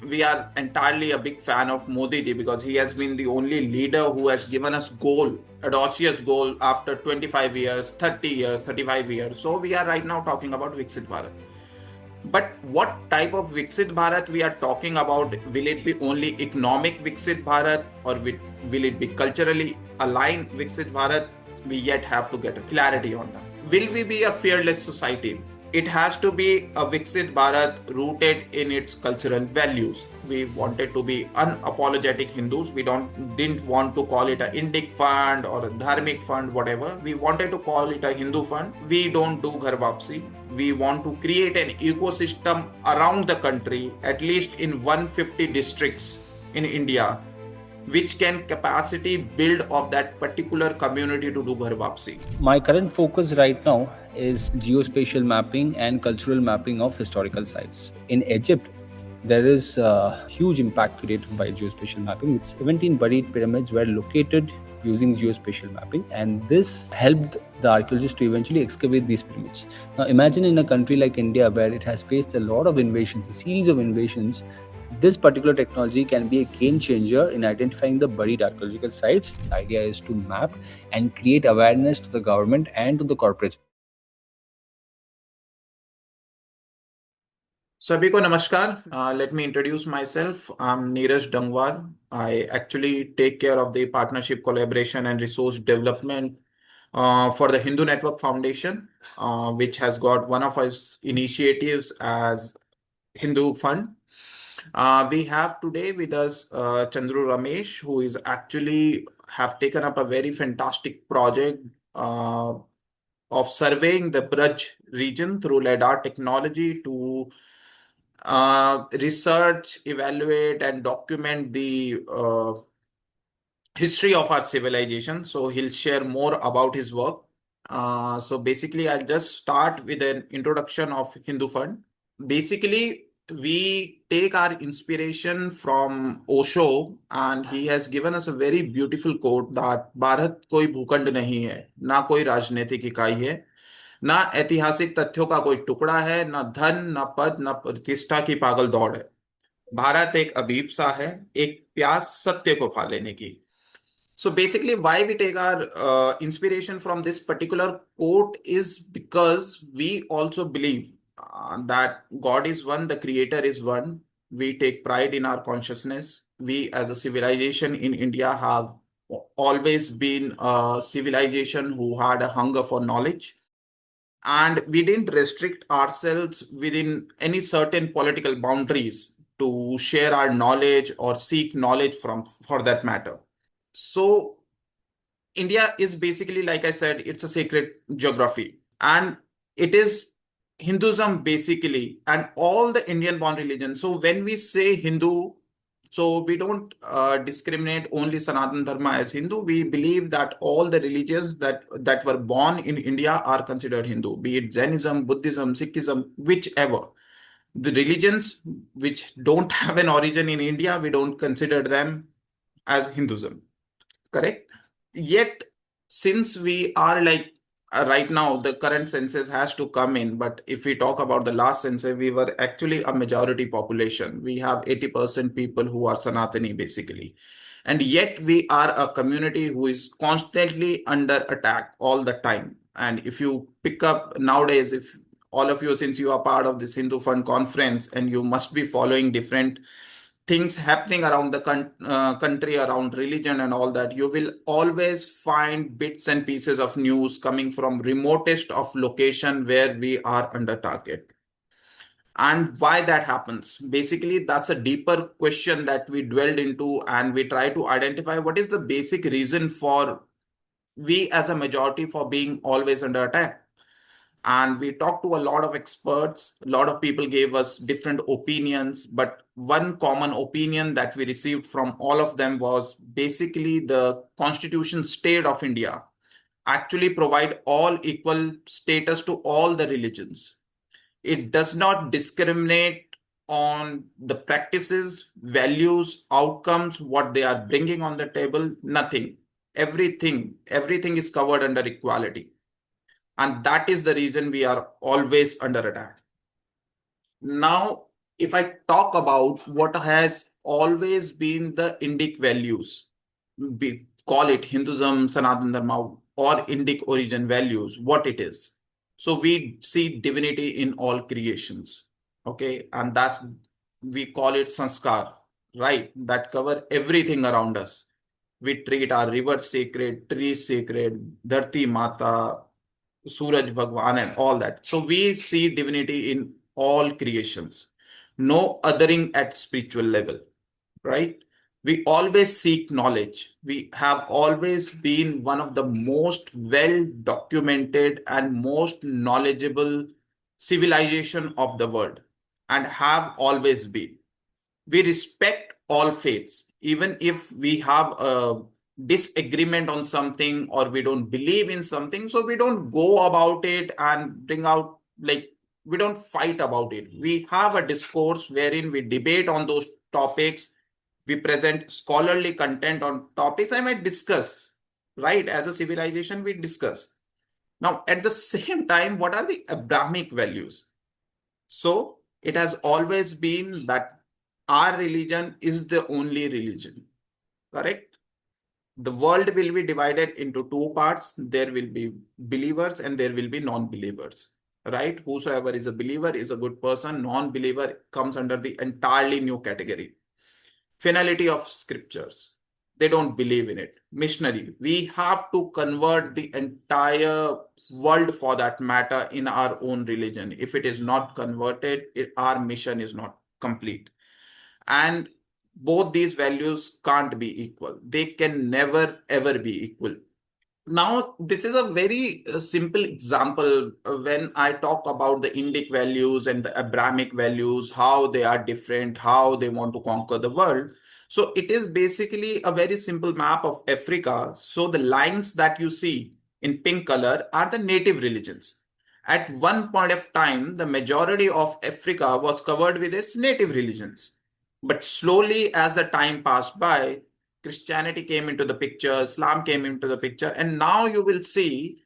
we are entirely a big fan of Modi ji because he has been the only leader who has given us audacious goal after 25 years, 30 years, 35 years. So we are right now talking about Viksit Bharat. But what type of Viksit Bharat we are talking about? Will it be only economic Viksit Bharat, or will it be culturally aligned Viksit Bharat? We yet have to get a clarity on that. Will we be a fearless society? It has to be a Viksit Bharat rooted in its cultural values. We wanted to be unapologetic Hindus. We didn't want to call it a Indic fund or a dharmic fund, whatever. We wanted to call it a Hindu fund. We don't do Ghar Wapsi. We want to create an ecosystem around the country, at least in 150 districts in India, which can capacity build of that particular community to do Ghar Wapsi. My current focus right now is geospatial mapping and cultural mapping of historical sites. In Egypt, there is a huge impact created by geospatial mapping. 17 buried pyramids were located using geospatial mapping, and this helped the archaeologists to eventually excavate these pyramids. Now imagine in a country like India, where it has faced a lot of invasions, a series of invasions, this particular technology can be a game changer in identifying the buried archaeological sites. The idea is to map and create awareness to the government and to the corporates. Sabhi ko namaskar. Let me introduce myself. I'm Neeraj Dangwal. I actually take care of the partnership, collaboration, and resource development for the Hindu Network Foundation, which has got one of its initiatives as Hindu Fund. We have today with us Chandru Ramesh, who is actually have taken up a very fantastic project of surveying the Braj region through LiDAR technology to research, evaluate, and document the history of our civilization. So he'll share more about his work. So basically, I'll just start with an introduction of Hindu Fund. Basically, we take our inspiration from Osho, and he has given us a very beautiful quote that Bharat कोई भूखंड नहीं है, ना कोई राजनीतिक इकाई है, ना ऐतिहासिक तथ्यों का कोई टुकड़ा है, ना धन, ना पद, ना प्रतिष्ठा की पागल दौड़ है. भारत एक अभीप्सा है, एक प्यास सत्य को पा लेने की. So basically, why we take our inspiration from this particular quote is because we also believe that God is one, the Creator is one. We take pride in our consciousness. We, as a civilization in India, have always been a civilization who had a hunger for knowledge. And we didn't restrict ourselves within any certain political boundaries to share our knowledge or seek knowledge from, for that matter. So India is basically, like I said, it's a sacred geography, and it is Hinduism basically, and all the Indian born religions. So when we say Hindu, so we don't discriminate only Sanatana Dharma as Hindu. We believe that all the religions that were born in India are considered Hindu, be it Jainism, Buddhism, Sikhism, whichever. The religions which don't have an origin in India, we don't consider them as Hinduism. Correct? Yet, since we are like right now, the current census has to come in. But if we talk about the last census, we were actually a majority population. We have 80% people who are Sanatani basically. And yet, we are a community who is constantly under attack all the time. And if you pick up nowadays, if all of you, since you are part of this Hindu Fund conference and you must be following different things happening around the country, around religion and all that, you will always find bits and pieces of news coming from remotest of location where we are under target. And why that happens, basically that's a deeper question that we dwelled into, and we try to identify what is the basic reason for we as a majority for being always under attack. And we talked to a lot of experts. A lot of people gave us different opinions, but one common opinion that we received from all of them was basically the Constitution state of India actually provide all equal status to all the religions. It does not discriminate on the practices, values, outcomes, what they are bringing on the table, nothing. Everything is covered under equality. And that is the reason we are always under attack. Now, if I talk about what has always been the Indic values, we call it Hinduism, Sanatana Dharma, or Indic origin values, what it is. So we see divinity in all creations. Okay. And we call it sanskar, right? That cover everything around us. We treat our rivers sacred, trees sacred, Dharti Mata, Suraj Bhagwan, and all that. So we see divinity in all creations. No othering at spiritual level, right? We always seek knowledge. We have always been one of the most well documented and most knowledgeable civilization of the world, and have always been. We respect all faiths, even if we have a disagreement on something or we don't believe in something. So we don't go about it and bring out, like, we don't fight about it. We have a discourse wherein we debate on those topics. We present scholarly content on topics I might discuss, right? As a civilization, we discuss. Now, at the same time, what are the Abrahamic values? So it has always been that our religion is the only religion, correct? The world will be divided into two parts. There will be believers and there will be non-believers, right? Whosoever is a believer is a good person. Non-believer comes under the entirely new category. Finality of scriptures. They don't believe in it. Missionary. We have to convert the entire world for that matter in our own religion. If it is not converted, our mission is not complete. And both these values can't be equal. They can never ever be equal. Now, this is a very simple example when I talk about the Indic values and the Abrahamic values, how they are different, how they want to conquer the world. So, it is basically a very simple map of Africa. So, the lines that you see in pink color are the native religions. At one point of time, the majority of Africa was covered with its native religions. But slowly, as the time passed by, Christianity came into the picture, Islam came into the picture, and now you will see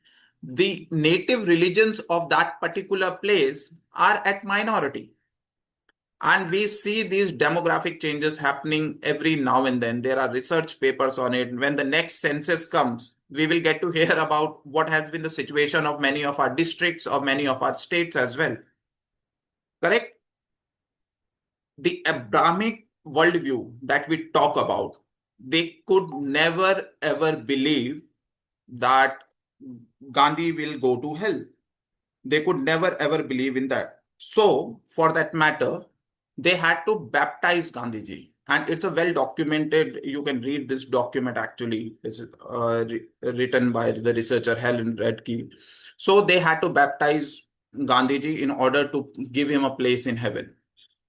the native religions of that particular place are at minority. And we see these demographic changes happening every now and then. There are research papers on it. When the next census comes, we will get to hear about what has been the situation of many of our districts or many of our states as well. Correct? The Abrahamic worldview that we talk about, they could never ever believe that Gandhi will go to hell. They could never ever believe in that. So, for that matter, they had to baptize Gandhiji. And it's a well documented, you can read this document actually. It's written by the researcher Helen Redkey. So, they had to baptize Gandhiji in order to give him a place in heaven.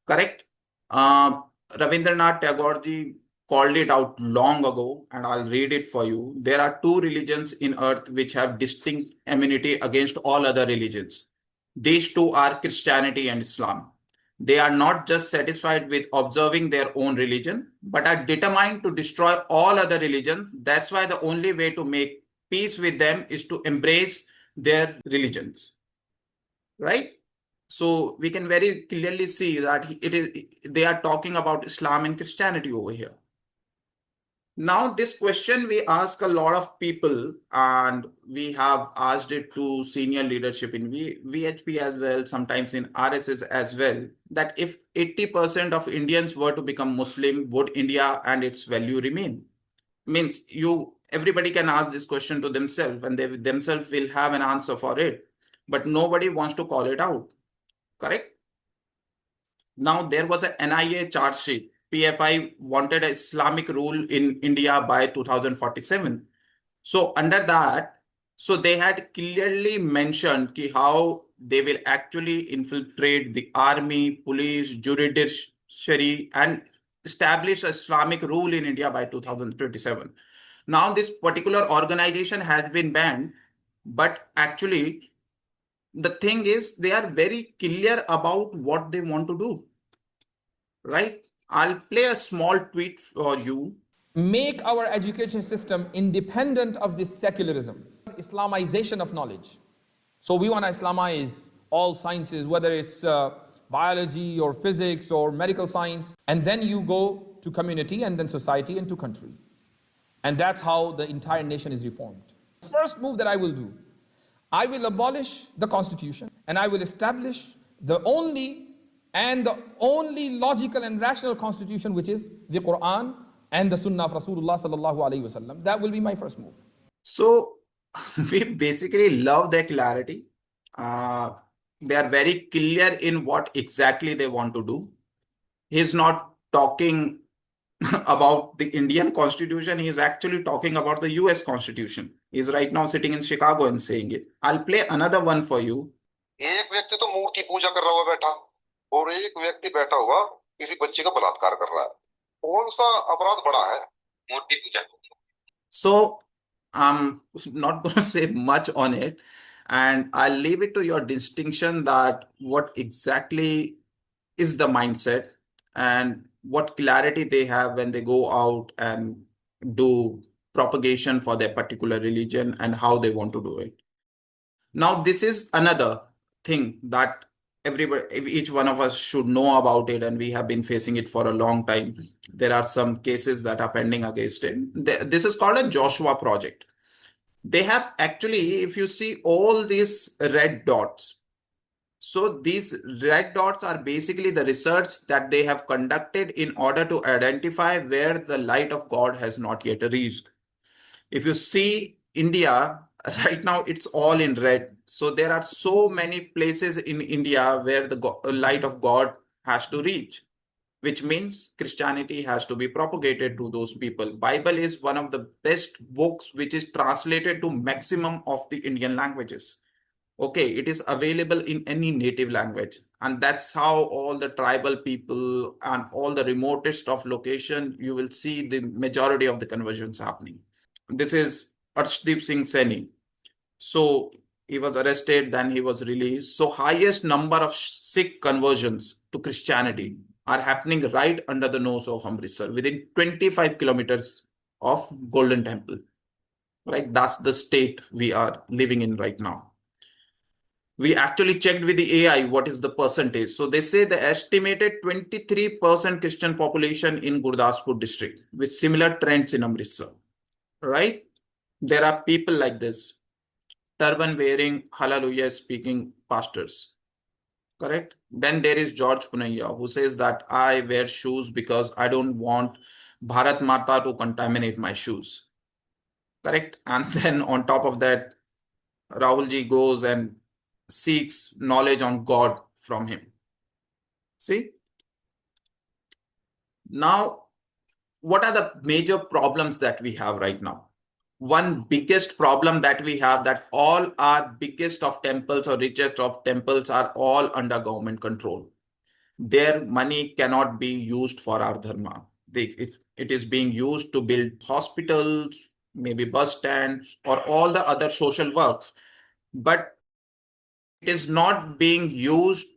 Correct? Uh, Rabindranath Tagore ji called it out long ago, and I'll read it for you. There are two religions in earth which have distinct immunity against all other religions. These two are Christianity and Islam. They are not just satisfied with observing their own religion, but are determined to destroy all other religions. That's why the only way to make peace with them is to embrace their religions, right? So we can very clearly see that it is they are talking about Islam and Christianity over here. Now, this question we ask a lot of people, and we have asked it to senior leadership in VHP as well, sometimes in RSS as well, that if 80% of Indians were to become Muslim, would India and its value remain? Means everybody can ask this question to themselves, and they themselves will have an answer for it, but nobody wants to call it out. Correct? Now, there was an NIA charge sheet. PFI wanted an Islamic rule in India by 2047. So, under that, so they had clearly mentioned how they will actually infiltrate the army, police, judiciary, and establish Islamic rule in India by 2027. Now, this particular organization has been banned, but actually, the thing is, they are very clear about what they want to do, right? I'll play a small tweet for you. Make our education system independent of this secularism, Islamization of knowledge. So we want to Islamize all sciences, whether it's biology or physics or medical science, and then you go to community and then society and to country. And that's how the entire nation is reformed. First move that I will do, I will abolish the constitution and I will establish the only logical and rational constitution, which is the Quran and the Sunnah of Rasulullah sallallahu alaihi wasallam. That will be my first move. So we basically love their clarity. They are very clear in what exactly they want to do. He's not talking about the Indian constitution. He is actually talking about the US constitution. He's right now sitting in Chicago and saying it. I'll play another one for you. एक व्यक्ति तो मूर्ति पूजा कर रहा हुआ बैठा और एक व्यक्ति बैठा हुआ किसी बच्चे का बलात्कार कर रहा है. कौन सा अपराध बड़ा है? मूर्ति पूजा. So I'm not going to say much on it, and I'll leave it to your distinction that what exactly is the mindset and what clarity they have when they go out and do propagation for their particular religion and how they want to do it. Now, this is another thing that everybody, each one of us should know about it, and we have been facing it for a long time. There are some cases that are pending against it. This is called a Joshua project. They have actually, if you see all these red dots, so these red dots are basically the research that they have conducted in order to identify where the light of God has not yet reached. If you see India, right now it's all in red. So there are so many places in India where the light of God has to reach, which means Christianity has to be propagated to those people. Bible is one of the best books which is translated to maximum of the Indian languages. Okay, it is available in any native language. And that's how all the tribal people and all the remotest of location, you will see the majority of the conversions happening. This is Arshdeep Singh Saini. So he was arrested, then he was released. So highest number of Sikh conversions to Christianity are happening right under the nose of Amritsar, within 25 kilometers of Golden Temple. Right? That's the state we are living in right now. We actually checked with the AI what is the percentage. So they say the estimated 23% Christian population in Gurdaspur district with similar trends in Amritsar. Right? There are people like this, turban wearing, hallelujah speaking pastors. Correct? Then there is George Punaiya, who says that I wear shoes because I don't want Bharat Mata to contaminate my shoes. Correct? And then on top of that, Rahulji goes and seeks knowledge on God from him. See? Now, what are the major problems that we have right now? One biggest problem that we have, that all our biggest of temples or richest of temples are all under government control. Their money cannot be used for our dharma. It is being used to build hospitals, maybe bus stands, or all the other social works. But it is not being used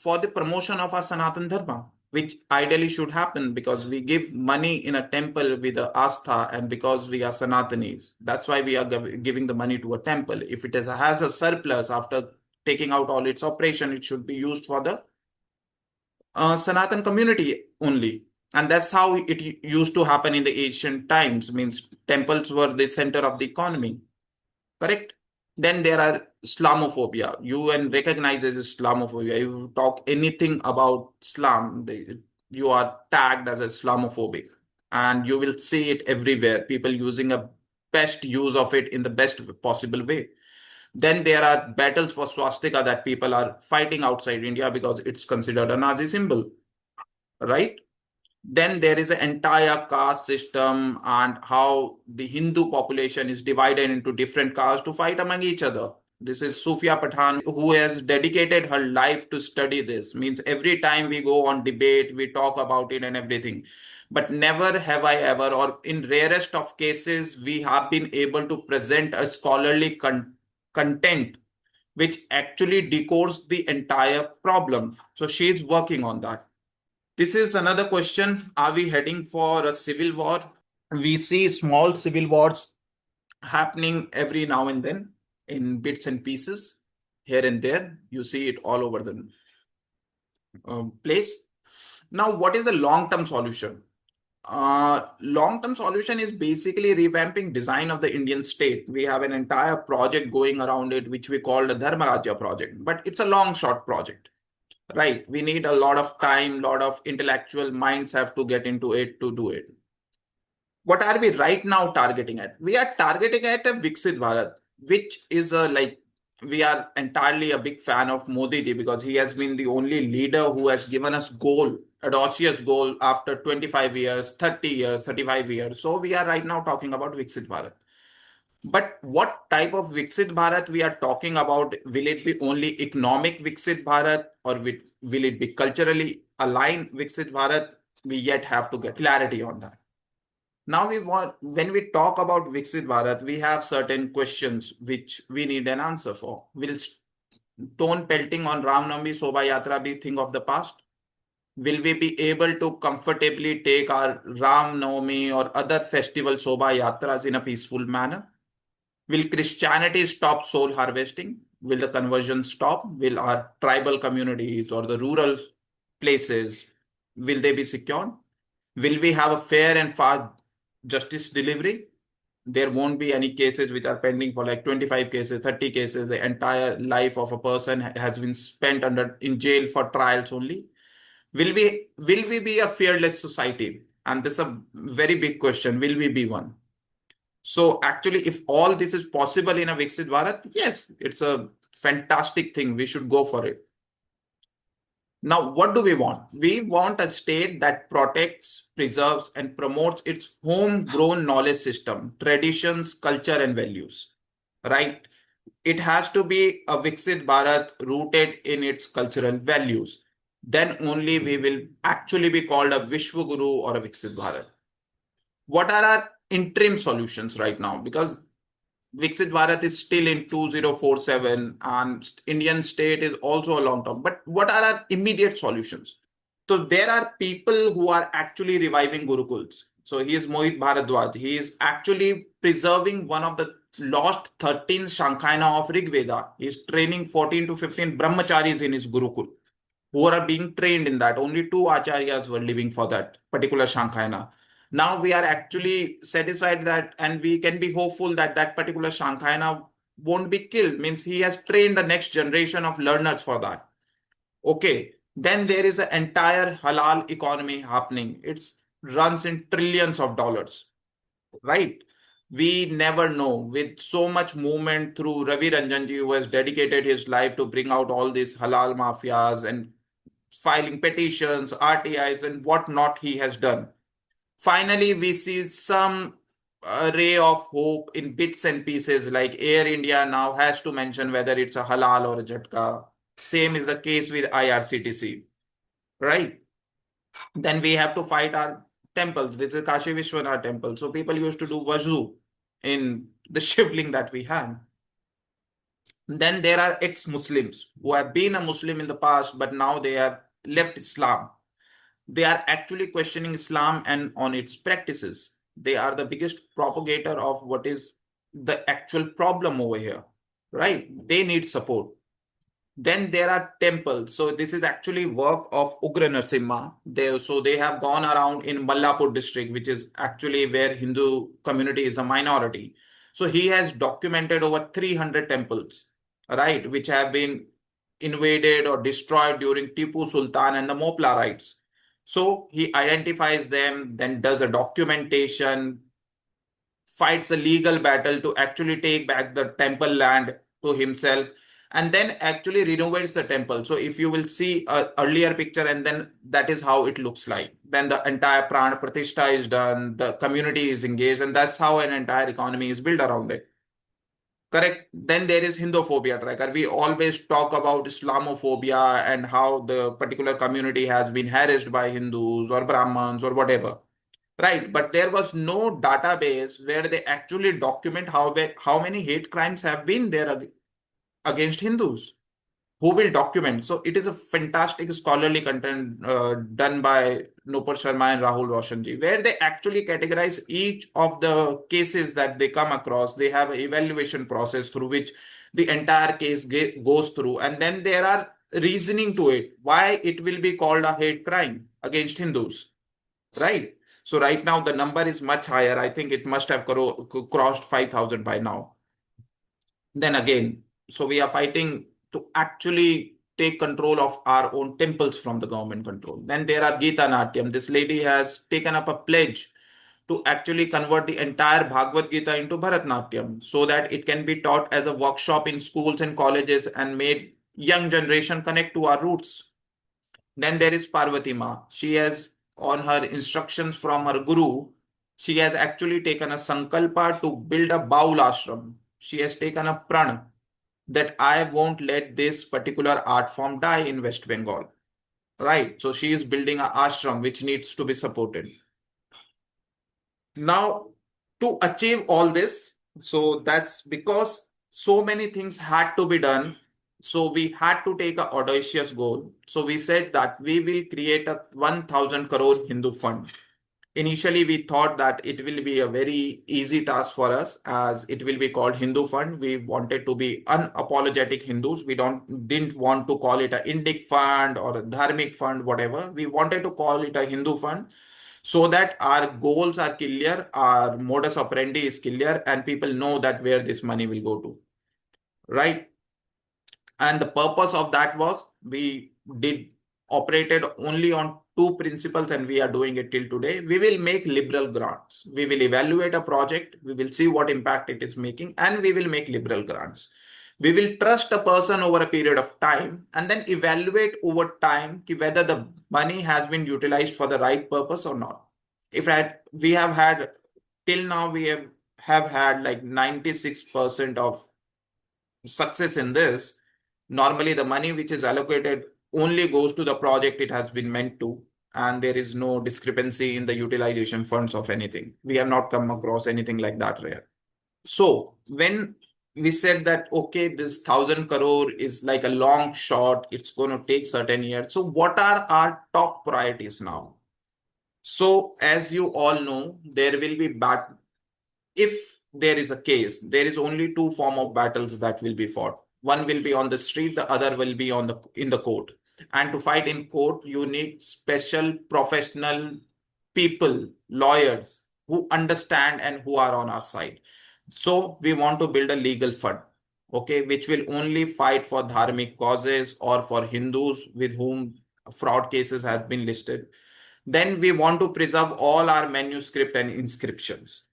for the promotion of our Sanatana Dharma, which ideally should happen, because we give money in a temple with a astha, and because we are Sanatanis. That's why we are giving the money to a temple. If it has a surplus after taking out all its operation, it should be used for the Sanatan community only. And that's how it used to happen in the ancient times. Means temples were the center of the economy. Correct? Then there are Islamophobia. UN recognizes Islamophobia. If you talk anything about Islam, you are tagged as Islamophobic. And you will see it everywhere. People using a best use of it in the best possible way. Then there are battles for swastika that people are fighting outside India because it's considered a Nazi symbol. Right? Then there is an entire caste system and how the Hindu population is divided into different castes to fight among each other. This is Sufia Pathan, who has dedicated her life to study this. Means every time we go on debate, we talk about it and everything. But never have I ever, or in rarest of cases, we have been able to present a scholarly content which actually decodes the entire problem. So she is working on that. This is another question. Are we heading for a civil war? We see small civil wars happening every now and then in bits and pieces here and there. You see it all over the place. Now, what is the long-term solution? Long-term solution is basically revamping design of the Indian state. We have an entire project going around it, which we call the Dharma project, but it's a long, short project, right? We need a lot of time, lot of intellectual minds have to get into it to do it. What are we right now targeting at? We are targeting at a Viksit Bharat, which is a like we are entirely a big fan of Modi ji because he has been the only leader who has given us goal, audacious goal after 25 years, 30 years, 35 years. So we are right now talking about Viksit Bharat. But what type of Viksit Bharat we are talking about? Will it be only economic Viksit Bharat or will it be culturally aligned Viksit Bharat? We yet have to get clarity on that. Now when we talk about Viksit Bharat, we have certain questions which we need an answer for. Will stone pelting on Ram Navami Sobha Yatra be thing of the past? Will we be able to comfortably take our Ram Navami or other festival Sobha Yatras in a peaceful manner? Will Christianity stop soul harvesting? Will the conversion stop? Will our tribal communities or the rural places, will they be secured? Will we have a fair and fast justice delivery? There won't be any cases which are pending for like 25 cases, 30 cases. The entire life of a person has been spent in jail for trials only. Will we be a fearless society? And this is a very big question. Will we be one? So actually, if all this is possible in a Viksit Bharat, yes, it's a fantastic thing. We should go for it. Now, what do we want? We want a state that protects, preserves, and promotes its homegrown knowledge system, traditions, culture, and values. Right? It has to be a Viksit Bharat rooted in its cultural values. Then only we will actually be called a Vishwa Guru or a Viksit Bharat. What are our interim solutions right now? Because Viksit Bharat is still in 2047 and Indian state is also a long term. But what are our immediate solutions? So there are people who are actually reviving Gurukuls. So he is Mohit Bharadwaj. He is actually preserving one of the lost 13 Shankayana of Rig Veda. He is training 14 to 15 brahmacharis in his Gurukul who are being trained in that. Only two acharyas were living for that particular Shankayana. Now we are actually satisfied that, and we can be hopeful that that particular Shankayana won't be killed. Means he has trained the next generation of learners for that. Okay. Then there is an entire halal economy happening. It runs in trillions of dollars, right? We never know. With so much movement through Ravi Ranjanji, who has dedicated his life to bring out all these halal mafias and filing petitions, RTIs, and whatnot he has done. Finally, we see some ray of hope in bits and pieces, like Air India now has to mention whether it's a halal or a jhatka. Same is the case with IRCTC, right? Then we have to fight our temples. This is Kashi Vishwanath temple. So people used to do Vajru in the shivling that we had. Then there are ex-Muslims who have been a Muslim in the past, but now they have left Islam. They are actually questioning Islam and on its practices. They are the biggest propagator of what is the actual problem over here, right? They need support. Then there are temples. So this is actually work of Ugra Narasimha. They have gone around in Mallapur district, which is actually where Hindu community is a minority. So he has documented over 300 temples, right, which have been invaded or destroyed during Tipu Sultan and the Mopla raids. So he identifies them, then does a documentation, fights a legal battle to actually take back the temple land to himself, and then actually renovates the temple. So if you will see a earlier picture, and then that is how it looks like. Then the entire Pran Pratishtha is done, the community is engaged, and that's how an entire economy is built around it. Correct. Then there is Hindophobia tracker. We always talk about Islamophobia and how the particular community has been harassed by Hindus or Brahmins or whatever. Right. But there was no database where they actually document how many hate crimes have been there against Hindus. Who will document? So it is a fantastic scholarly content done by Nupur Sharma and Rahul Roshanji, where they actually categorize each of the cases that they come across. They have an evaluation process through which the entire case goes through. And then there are reasoning to it, why it will be called a hate crime against Hindus, right? So right now the number is much higher. I think it must have crossed 5,000 by now. Then again, so we are fighting to actually take control of our own temples from the government control. Then there are Gita Natyam. This lady has taken up a pledge to actually convert the entire Bhagavad Gita into Bharatnatyam so that it can be taught as a workshop in schools and colleges and made young generation connect to our roots. Then there is Parvati Ma. She has, on her instructions from her guru, she has actually taken a sankalpa to build a Baul ashram. She has taken a pran that I won't let this particular art form die in West Bengal. Right. So she is building an ashram which needs to be supported. Now, to achieve all this, so that's because so many things had to be done. So we had to take an audacious goal. So we said that we will create a 1,000 crore Hindu fund. Initially, we thought that it will be a very easy task for us as it will be called Hindu fund. We wanted to be unapologetic Hindus. We didn't want to call it a Indic fund or a dharmic fund, whatever. We wanted to call it a Hindu fund so that our goals are clear, our modus operandi is clear, and people know that where this money will go to, right? And the purpose of that was we did operated only on two principles, and we are doing it till today. We will make liberal grants. We will evaluate a project, we will see what impact it is making, and we will make liberal grants. We will trust a person over a period of time and then evaluate over time whether the money has been utilized for the right purpose or not. If we have had till now, we have had like 96% of success in this. Normally, the money which is allocated only goes to the project it has been meant to, and there is no discrepancy in the utilization funds of anything. We have not come across anything like that rare. So when we said that, okay, this 1,000 crore is like a long shot, it's going to take certain years. So what are our top priorities now? So as you all know, there will be if there is a case, there is only two form of battles that will be fought. One will be on the street, the other will be in the court. And to fight in court, you need special professional people, lawyers who understand and who are on our side. So we want to build a legal fund, okay, which will only fight for dharmic causes or for Hindus with whom fraud cases have been listed. Then we want to preserve all our manuscript and inscriptions.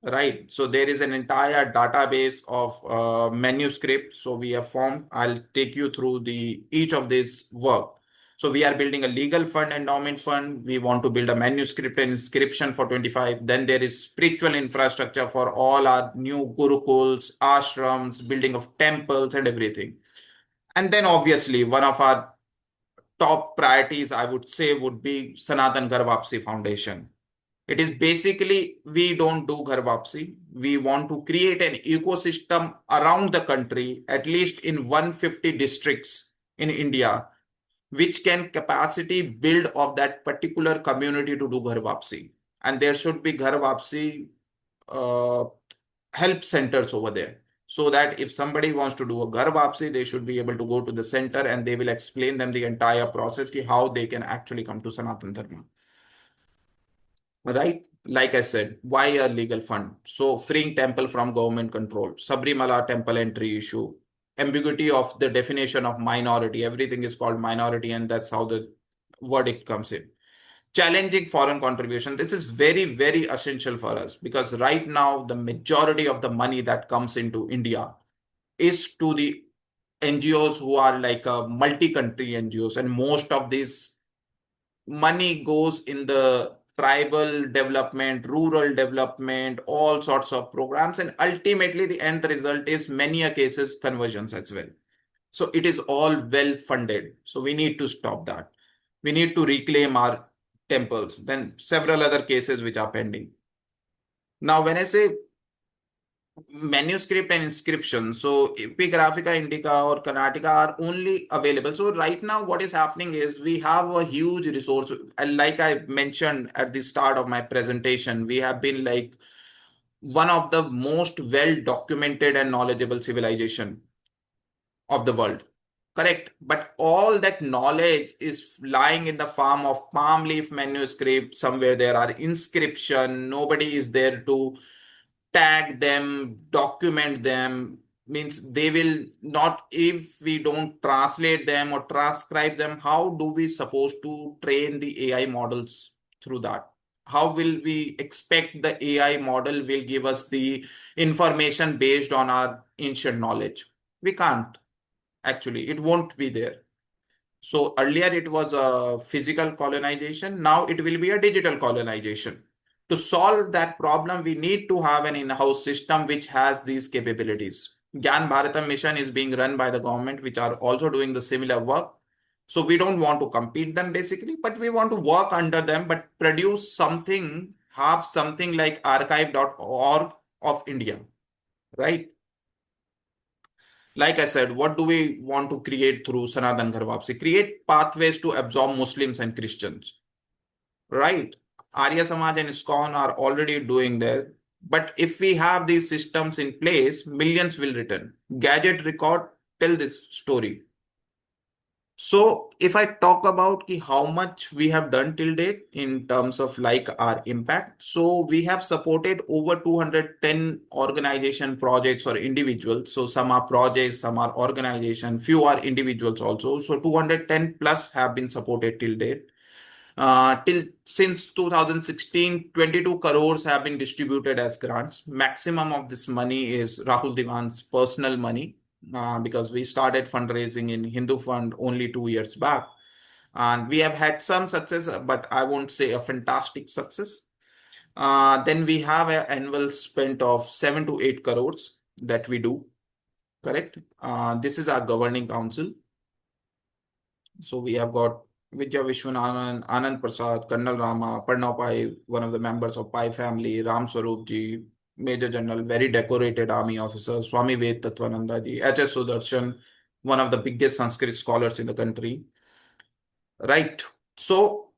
Right. So there is an entire database of manuscript. So we have formed. I'll take you through each of this work. So we are building a legal fund, endowment fund. We want to build a manuscript and inscription for 25. Then there is spiritual infrastructure for all our new gurukuls, ashrams, building of temples and everything. And then obviously one of our top priorities, I would say, would be Sanatana Ghar Wapsi Foundation. It is basically, we don't do Ghar Wapsi. We want to create an ecosystem around the country, at least in 150 districts in India, which can capacity build of that particular community to do Ghar Wapsi. And there should be Ghar Wapsi help centers over there. So that if somebody wants to do a Ghar Wapsi, they should be able to go to the center and they will explain them the entire process, how they can actually come to Sanatana Dharma. Right? Like I said, why a legal fund? So freeing temple from government control, Sabrimala temple entry issue, ambiguity of the definition of minority. Everything is called minority, and that's how the verdict comes in. Challenging foreign contribution. This is very, very essential for us because right now the majority of the money that comes into India is to the NGOs who are like multi-country NGOs, and most of these money goes in the tribal development, rural development, all sorts of programs, and ultimately the end result is many a cases conversions as well. So it is all well funded. So we need to stop that. We need to reclaim our temples. Then several other cases which are pending. Now, when I say manuscript and inscription, so Epigraphica Indica or Karnataka are only available. So right now what is happening is we have a huge resource, and like I mentioned at the start of my presentation, we have been like one of the most well documented and knowledgeable civilization of the world. correct, but all that knowledge is lying in the form of palm leaf manuscript. Somewhere there are inscription, nobody is there to tag them, document them. Means they will not, if we don't translate them or transcribe them, how do we supposed to train the AI models through that? How will we expect the AI model will give us the information based on our ancient knowledge? We can't. Actually, it won't be there. So earlier it was a physical colonization. Now it will be a digital colonization. To solve that problem, we need to have an in-house system which has these capabilities. Gyan Bharatam mission is being run by the government, which are also doing the similar work. So we don't want to compete them basically, but we want to work under them, but produce something, have something like archive.org of India, right? Like I said, what do we want to create through Sanatana Ghar Wapsi? Create pathways to absorb Muslims and Christians, right? Arya Samaj and ISKCON are already doing that. But if we have these systems in place, millions will return. Gadget record tell this story. So if I talk about how much we have done till date in terms of like our impact, so we have supported over 210 organization projects or individuals. So some are projects, some are organization, few are individuals also. So 210 plus have been supported till date. Till since 2016, 22 crores have been distributed as grants. Maximum of this money is Rahul Diwan's personal money, because we started fundraising in Hindu Fund only 2 years back. And we have had some success, but I won't say a fantastic success. Then we have an annual spend of 7 to 8 crores that we do, correct? This is our governing council. So we have got Vidya Vishwananand, Anand Prasad, Karnal Rama, Parnav Pai, one of the members of Pai family, Ram Swarup ji, Major General, very decorated army officer, Swami Ved Tatwananda ji, H.S. Sudarshan, one of the biggest Sanskrit scholars in the country. Right. So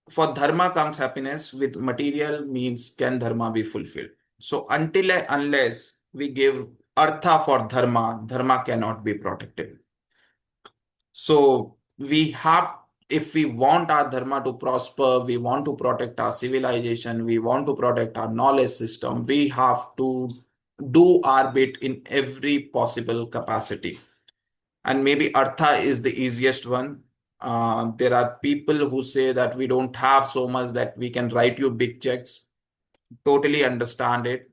for dharma comes happiness, with material means can dharma be fulfilled. So until unless we give artha for dharma, dharma cannot be protected. So we have, if we want our dharma to prosper, we want to protect our civilization, we want to protect our knowledge system, we have to do our bit in every possible capacity. And maybe artha is the easiest one. There are people who say that we don't have so much that we can write you big checks. Totally understand it.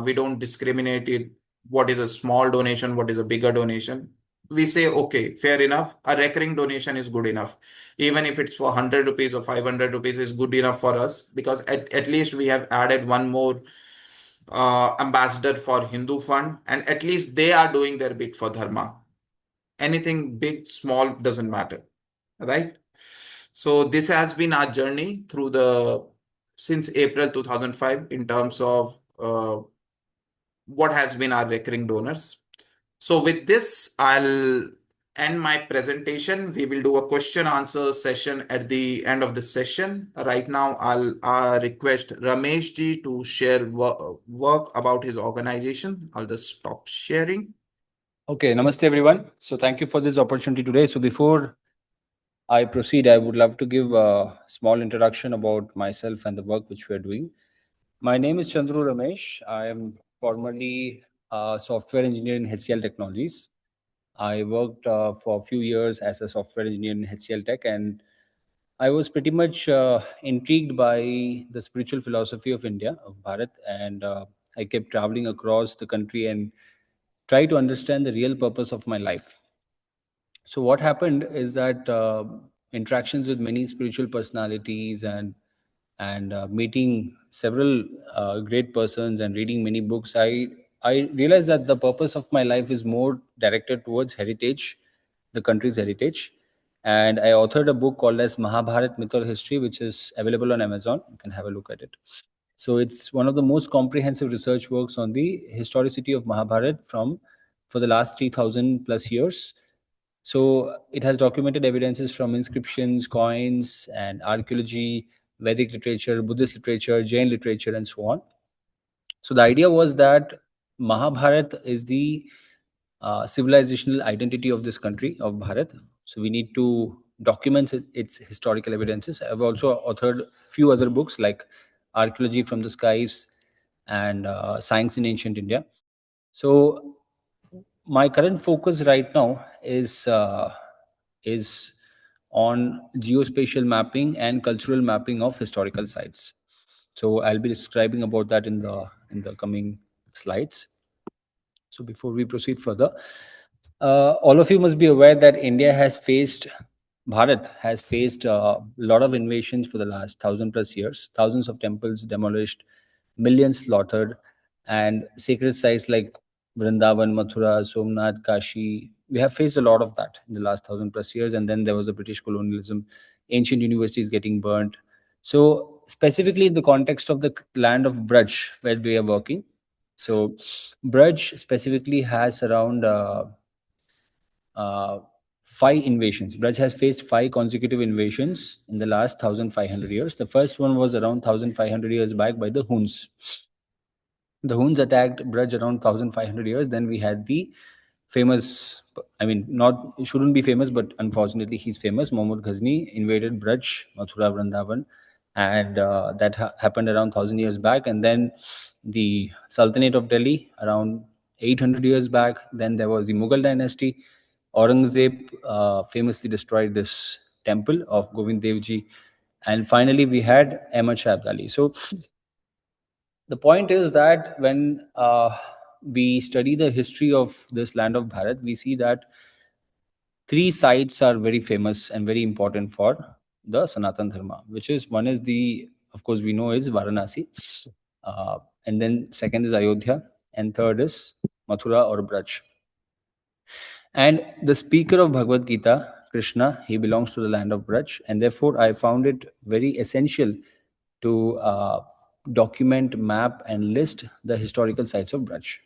We don't discriminate it. What is a small donation? What is a bigger donation? We say, okay, fair enough. A recurring donation is good enough. Even if it's for 100 rupees or 500 rupees is good enough for us, because at least we have added one more ambassador for Hindu Fund, and at least they are doing their bit for Dharma. Anything big, small, doesn't matter, right? So this has been our journey through the since April 2005 in terms of what has been our recurring donors. So with this, I'll end my presentation. We will do a question answer session at the end of the session. Right now, I'll request Ramesh ji to share work about his organization. I'll just stop sharing. Okay, namaste everyone. So thank you for this opportunity today. So before I proceed, I would love to give a small introduction about myself and the work which we are doing. My name is Chandru Ramesh. I am formerly a software engineer in HCL Technologies. I worked for a few years as a software engineer in HCL Tech, and I was pretty much intrigued by the spiritual philosophy of India, of Bharat, and I kept traveling across the country and try to understand the real purpose of my life. So what happened is that interactions with many spiritual personalities and meeting several great persons and reading many books, I realized that the purpose of my life is more directed towards heritage, the country's heritage. And I authored a book called as Mahabharat Myth or History, which is available on Amazon. You can have a look at it. So it's one of the most comprehensive research works on the historicity of Mahabharat from for the last 3,000 plus years. So it has documented evidences from inscriptions, coins, and archaeology, Vedic literature, Buddhist literature, Jain literature, and so on. So the idea was that Mahabharat is the civilizational identity of this country, of Bharat. So we need to document its historical evidences. I've also authored few other books like Archaeology from the Skies and Science in Ancient India. So my current focus right now is on geospatial mapping and cultural mapping of historical sites. So I'll be describing about that in the coming slides. So before we proceed further, all of you must be aware that Bharat has faced a lot of invasions for the last 1,000+ years, thousands of temples demolished, millions slaughtered, and sacred sites like Vrindavan, Mathura, Somnath, Kashi. We have faced a lot of that in the last 1,000+ years. And then there was a British colonialism, ancient universities getting burnt. So specifically in the context of the land of Braj, where we are working, so Braj specifically has around 5 invasions. Braj has faced 5 consecutive invasions in the last 1,500 years. The first one was around 1,500 years back by the Huns. The Huns attacked Braj around 1,500 years. Then we had the famous, I mean, not, it shouldn't be famous, but unfortunately he's famous. Muhammad Ghazni invaded Braj, Mathura, Vrindavan, and that happened around 1,000 years back. And then the Sultanate of Delhi around 800 years back. Then there was the Mughal dynasty. Aurangzeb famously destroyed this temple of Govind Dev Ji. And finally, we had Ahmad Shah Abdali. So the point is that when we study the history of this land of Bharat, we see that 3 sites are very famous and very important for the Sanatana Dharma, which is, one is of course, we know is Varanasi, and then second is Ayodhya, and third is Mathura or Braj. And the speaker of Bhagavad Gita, Krishna, he belongs to the land of Braj, and therefore I found it very essential to document, map, and list the historical sites of Braj.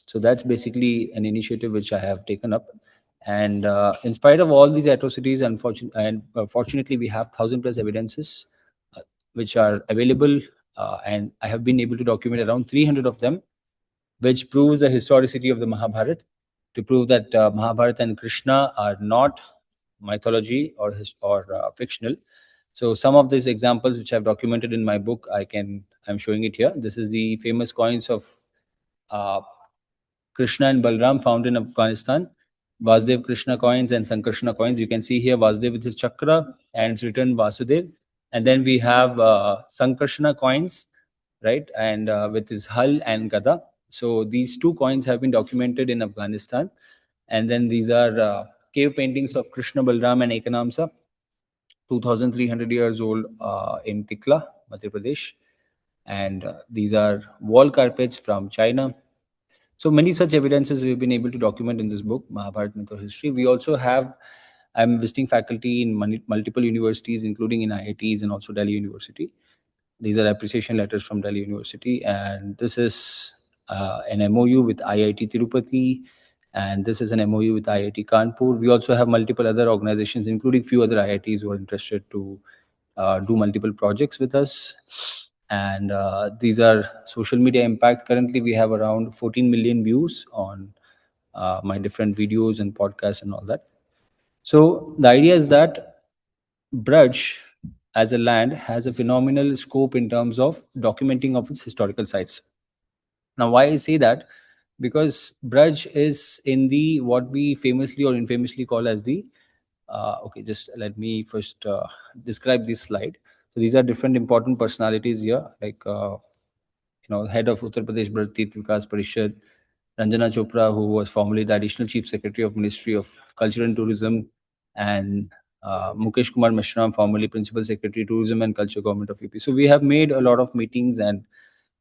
So that's basically an initiative which I have taken up. And in spite of all these atrocities, fortunately, we have 1,000+ evidences which are available, and I have been able to document around 300 of them, which proves the historicity of the Mahabharata, to prove that Mahabharata and Krishna are not mythology or fictional. So some of these examples which I've documented in my book, I'm showing it here. This is the famous coins of Krishna and Balram found in Afghanistan. Vasudev Krishna coins and Sankrishna coins. You can see here Vasudev with his chakra, and it's written Vasudev. And then we have Sankrishna coins, right? And with his hull and gada. So these 2 coins have been documented in Afghanistan. And then these are cave paintings of Krishna, Balram, and Ekanamsa, 2,300 years old in Tikla, Madhya Pradesh. And these are wall carpets from China. So many such evidences we've been able to document in this book, Mahabharata Myth History. We also have, I'm visiting faculty in multiple universities, including in IITs and also Delhi University. These are appreciation letters from Delhi University. And this is an MOU with IIT Tirupati. And this is an MOU with IIT Kanpur. We also have multiple other organizations, including few other IITs who are interested to do multiple projects with us. And these are social media impact. Currently, we have around 14 million views on my different videos and podcasts and all that. So the idea is that Braj as a land has a phenomenal scope in terms of documenting of its historical sites. Now, why I say that? Because Braj is in the what we famously or infamously call as the okay, just let me first describe this slide. So these are different important personalities here, like head of Uttar Pradesh Bharat Tirth Vikas Parishad, Ranjana Chopra, who was formerly the additional chief secretary of Ministry of Culture and Tourism, and Mukesh Kumar Mishram, formerly principal secretary Tourism and Culture, Government of UP. So we have made a lot of meetings, and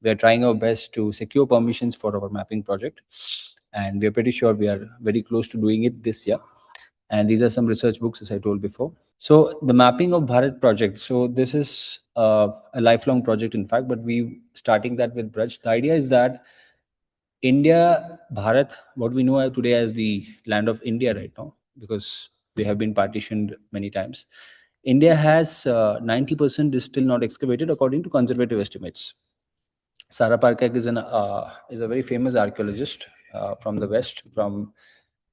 we are trying our best to secure permissions for our mapping project, and we are pretty sure we are very close to doing it this year. And these are some research books, as I told before. So the Mapping of Bharat Project. So this is a lifelong project, in fact, but we starting that with Braj. The idea is that India, Bharat, what we know today as the land of India right now, because they have been partitioned many times, India has 90% is still not excavated according to conservative estimates. Sara Parkak is a very famous archaeologist from the West, from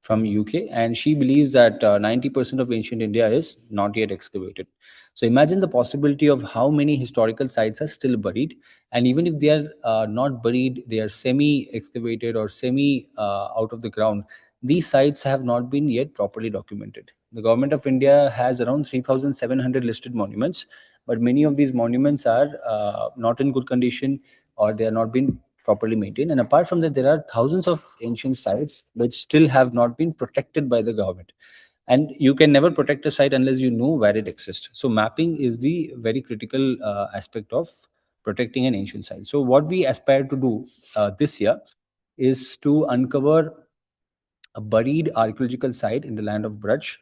from UK, and she believes that 90% of ancient India is not yet excavated. So imagine the possibility of how many historical sites are still buried, and even if they are not buried, they are semi-excavated or semi out of the ground. These sites have not been yet properly documented. The government of India has around 3,700 listed monuments, but many of these monuments are not in good condition, or they are not been properly maintained. And apart from that, there are thousands of ancient sites which still have not been protected by the government. And you can never protect a site unless you know where it exists. So mapping is the very critical aspect of protecting an ancient site. So what we aspire to do this year is to uncover a buried archaeological site in the land of Braj.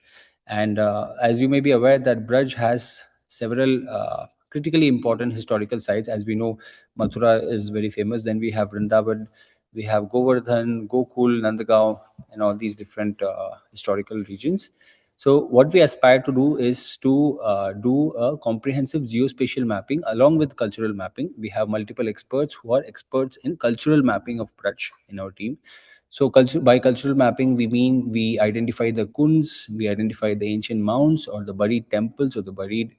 And as you may be aware, that Braj has several critically important historical sites. As we know, Mathura is very famous. Then we have Vrindavan, we have Govardhan, Gokul, Nandagaon, and all these different historical regions. So what we aspire to do is to do a comprehensive geospatial mapping along with cultural mapping. We have multiple experts who are experts in cultural mapping of Braj in our team. So by cultural mapping, we mean we identify the kunds, we identify the ancient mounds or the buried temples or the buried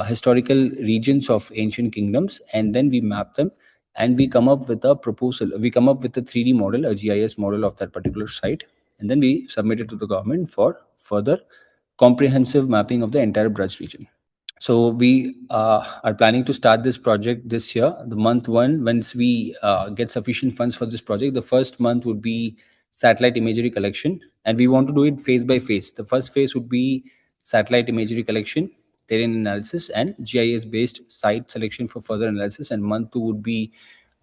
historical regions of ancient kingdoms, and then we map them, and we come up with a proposal. We come up with a 3D model, a GIS model of that particular site, and then we submit it to the government for further comprehensive mapping of the entire Braj region. So we are planning to start this project this year. The month one, once we get sufficient funds for this project, the first month would be satellite imagery collection, and we want to do it phase by phase. The first phase would be satellite imagery collection, terrain analysis, and GIS based site selection for further analysis. And month two would be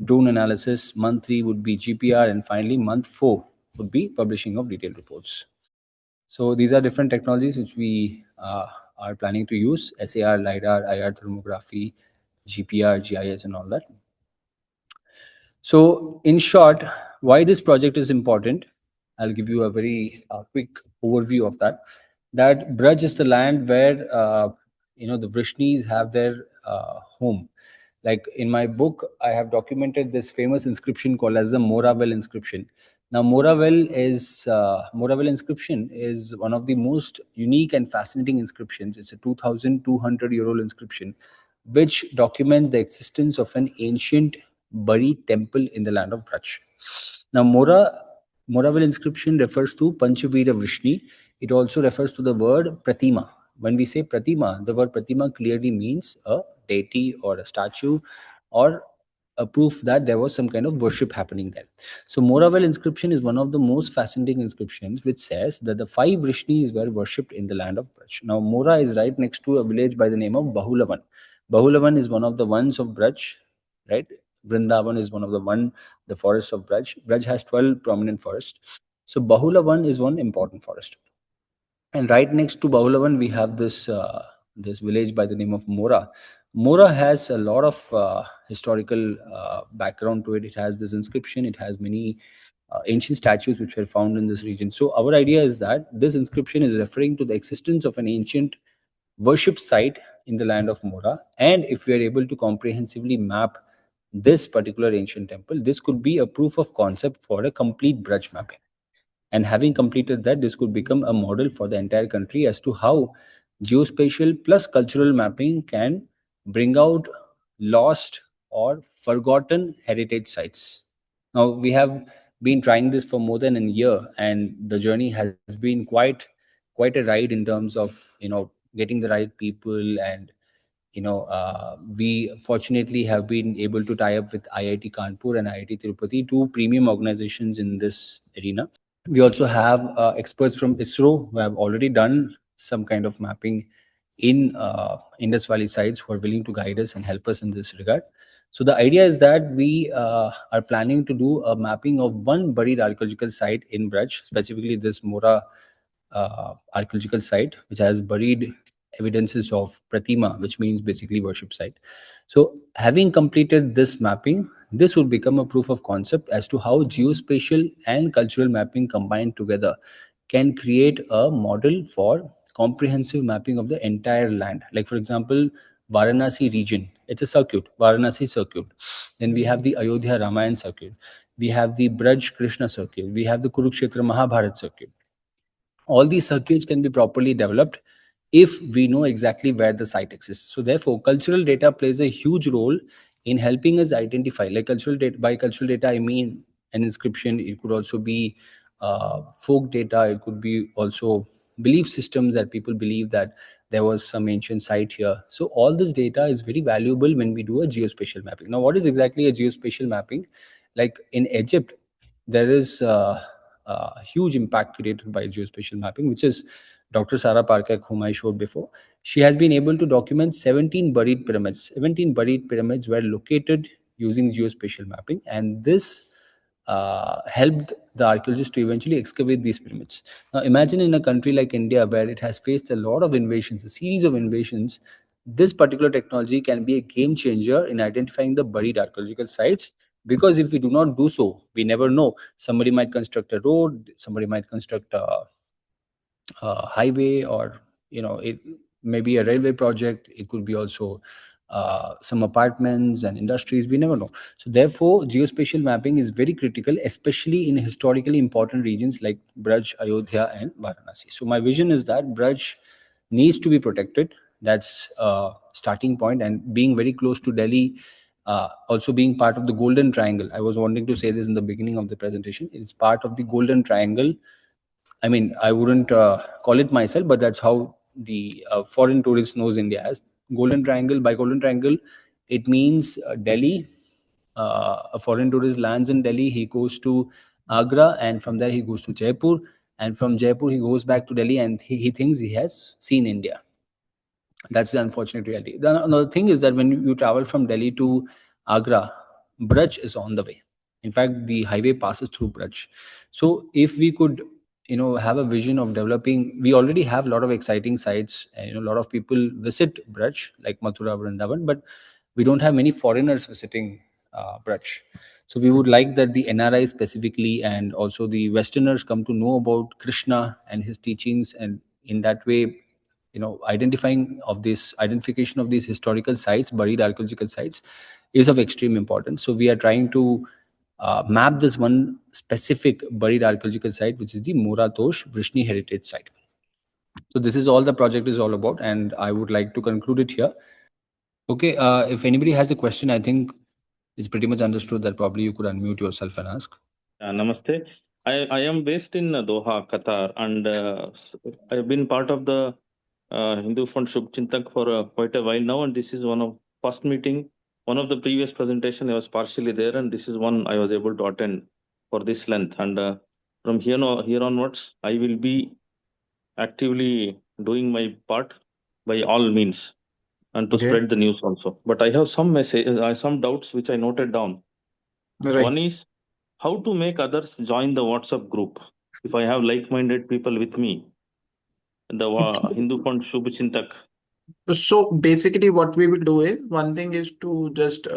drone analysis, month three would be GPR, and finally month four would be publishing of detailed reports. So these are different technologies which we are planning to use: SAR, LiDAR, IR thermography, GPR, GIS, and all that. So in short, why this project is important, I'll give you a very quick overview of that. That Braj is the land where the Vrishnis have their home. Like in my book, I have documented this famous inscription called as the Mora inscription. Now, Mora inscription is one of the most unique and fascinating inscriptions. It's a 2,200-year-old inscription, which documents the existence of an ancient buried temple in the land of Braj. Now, Moraville inscription refers to Panchavira Vrishni. It also refers to the word Pratima. When we say Pratima, the word Pratima clearly means a deity or a statue, or a proof that there was some kind of worship happening there. So Moraville inscription is one of the most fascinating inscriptions, which says that the 5 Vrishnis were worshipped in the land of Braj. Now Mora is right next to a village by the name of Bahulavan. Bahulavan is one of the ones of Braj, right? Vrindavan is one of the forests of Braj. Braj has 12 prominent forests. So Bahulavan is one important forest. And right next to Bahulavan, we have this village by the name of Mora. Mora has a lot of historical background to it. It has this inscription. It has many ancient statues which were found in this region. So our idea is that this inscription is referring to the existence of an ancient worship site in the land of Mora. And if we are able to comprehensively map this particular ancient temple, this could be a proof of concept for a complete Braj mapping. And having completed that, this could become a model for the entire country as to how geospatial plus cultural mapping can bring out lost or forgotten heritage sites. Now, we have been trying this for more than a year, and the journey has been quite a ride in terms of getting the right people. And we fortunately have been able to tie up with IIT Kanpur and IIT Tirupati, 2 premium organizations in this arena. We also have experts from ISRO who have already done some kind of mapping in Indus Valley sites, who are willing to guide us and help us in this regard. So the idea is that we are planning to do a mapping of one buried archaeological site in Braj, specifically this Mora archaeological site, which has buried evidences of Pratima, which means basically worship site. So having completed this mapping, this would become a proof of concept as to how geospatial and cultural mapping combined together can create a model for comprehensive mapping of the entire land. Like for example, Varanasi region, it's a circuit, Varanasi circuit. Then we have the Ayodhya Ramayan circuit. We have the Braj Krishna circuit. We have the Kurukshetra Mahabharat circuit. all these circuits can be properly developed if we know exactly where the site exists. So therefore, cultural data plays a huge role in helping us identify, like cultural data. By cultural data, I mean an inscription. It could also be folk data. It could be also belief systems that people believe that there was some ancient site here. So all this data is very valuable when we do a geospatial mapping. Now, what is exactly a geospatial mapping? Like in Egypt, there is a huge impact created by geospatial mapping, which is Dr. Sarah Parkek, whom I showed before. She has been able to document 17 buried pyramids. 17 buried pyramids were located using geospatial mapping, and this helped the archaeologists to eventually excavate these pyramids. Now, imagine in a country like India, where it has faced a lot of invasions, a series of invasions, this particular technology can be a game changer in identifying the buried archaeological sites. Because if we do not do so, we never know. Somebody might construct a road, somebody might construct a highway, or it may be a railway project. It could be also some apartments and industries. We never know. So therefore, geospatial mapping is very critical, especially in historically important regions like Braj, Ayodhya, and Varanasi. So my vision is that Braj needs to be protected. That's a starting point. And being very close to Delhi, also being part of the Golden Triangle. I was wanting to say this in the beginning of the presentation. It's part of the Golden Triangle. I mean, I wouldn't call it myself, but that's how the foreign tourist knows India as Golden Triangle. By Golden Triangle, it means Delhi. A foreign tourist lands in Delhi, he goes to Agra, and from there he goes to Jaipur, and from Jaipur he goes back to Delhi, and he thinks he has seen India. That's the unfortunate reality. The another thing is that when you travel from Delhi to Agra, Braj is on the way. In fact, the highway passes through Braj. So if we could, have a vision of developing, we already have a lot of exciting sites. And, a lot of people visit Braj, like Mathura, Vrindavan, but we don't have many foreigners visiting Braj. So we would like that the NRI specifically and also the Westerners come to know about Krishna and his teachings, and in that way, identification of these historical sites, buried archaeological sites, is of extreme importance. So we are trying to map this one specific buried archaeological site, which is the Mora Vrishni heritage site. So this is all the project is all about, and I would like to conclude it here. Okay, if anybody has a question, I think it's pretty much understood that probably you could unmute yourself and ask. Namaste. I am based in Doha, Qatar, and I have been part of the Hindu Fund Shubh Chintak for quite a while now, and this is one of first meeting. One of the previous presentation I was partially there, and this is one I was able to attend for this length. And from here onwards, I will be actively doing my part by all means, and to spread the news also. But I have some some doubts which I noted down. Right. One is how to make others join the WhatsApp group if I have like-minded people with me in the Hindu Fund Shubh Chintak. So basically, what we will do is one thing is to just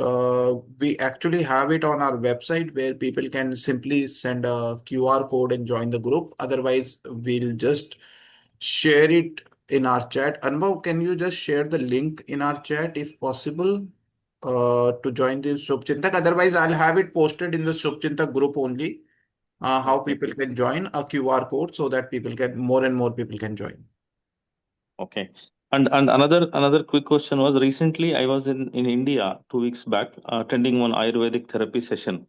we actually have it on our website where people can simply send a QR code and join the group. Otherwise, we'll just share it in our chat. Anubhav, can you just share the link in our chat if possible to join the Shubchintak? Otherwise, I'll have it posted in the Shubchintak group only. How people can join a QR code so that more and more people can join. Okay. And another quick question was, recently I was in India 2 weeks back attending one Ayurvedic therapy session.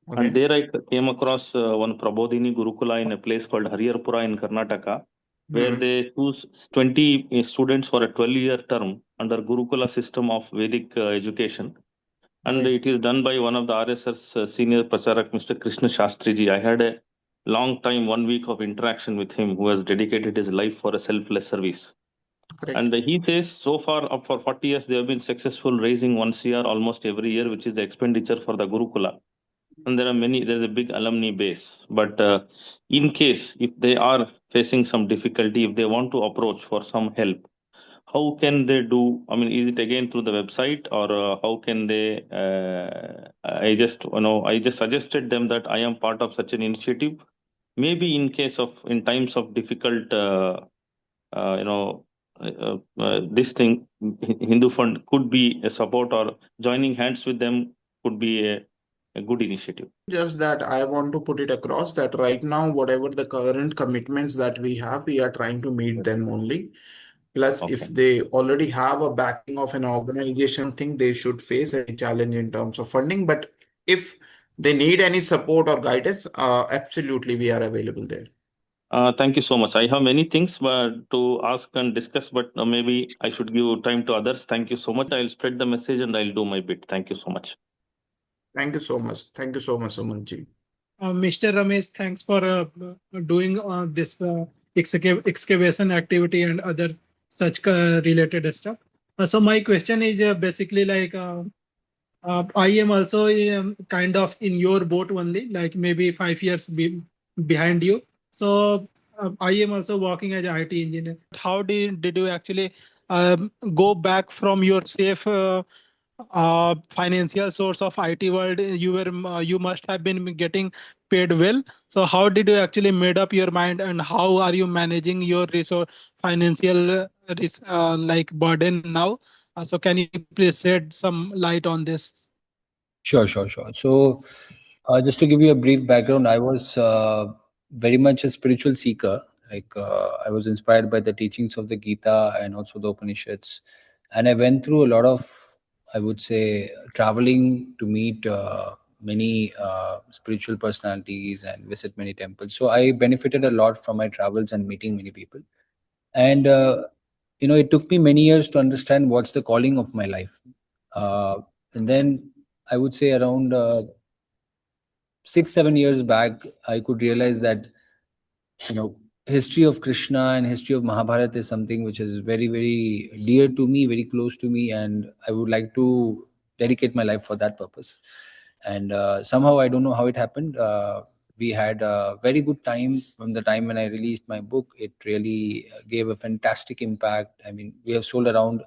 Okay. And there I came across one Prabodhini Gurukula in a place called Hariyarpura in Karnataka, where they choose 20 students for a 12-year term under Gurukula system of Vedic education. And it is done by one of the RSS senior Pracharak, Mr. Krishna Shastriji. I had a long time, 1 week of interaction with him, who has dedicated his life for a selfless service. Correct. And he says so far, up for 40 years, they have been successful, raising 1 CR almost every year, which is the expenditure for the Gurukula. And there's a big alumni base. But in case, if they are facing some difficulty, if they want to approach for some help, how can they do? I mean, is it again through the website, or how can they? I just suggested them that I am part of such an initiative. Maybe in times of difficult, this thing, Hindu Fund could be a support, or joining hands with them could be a good initiative. Just that I want to put it across that right now, whatever the current commitments that we have, we are trying to meet them only. Plus, Okay. if they already have a backing of an organization, think they should face any challenge in terms of funding. But if they need any support or guidance, absolutely we are available there. Thank you so much. I have many things to ask and discuss, but maybe I should give time to others. Thank you so much. I'll spread the message and I'll do my bit. Thank you so much. Thank you so much. Thank you so much, Sumanji. Mr. Ramesh, thanks for doing this excavation activity and other such related stuff. So my question is basically like I am also kind of in your boat only, like maybe 5 years behind you. So I am also working as an IT engineer. How did you actually go back from your safe financial source of IT world? You must have been getting paid well. So how did you actually made up your mind, and how are you managing your resource financial like burden now? So can you please shed some light on this? Sure. So, just to give you a brief background, I was very much a spiritual seeker. Like, I was inspired by the teachings of the Gita and also the Upanishads. And I went through a lot of, I would say, traveling to meet many spiritual personalities and visit many temples. So I benefited a lot from my travels and meeting many people. And, it took me many years to understand what's the calling of my life. And then I would say around 6-7 years back, I could realize that history of Krishna and history of Mahabharata is something which is very, very dear to me, very close to me, and I would like to dedicate my life for that purpose. And somehow, I don't know how it happened. We had a very good time from the time when I released my book. It really gave a fantastic impact. I mean, we have sold around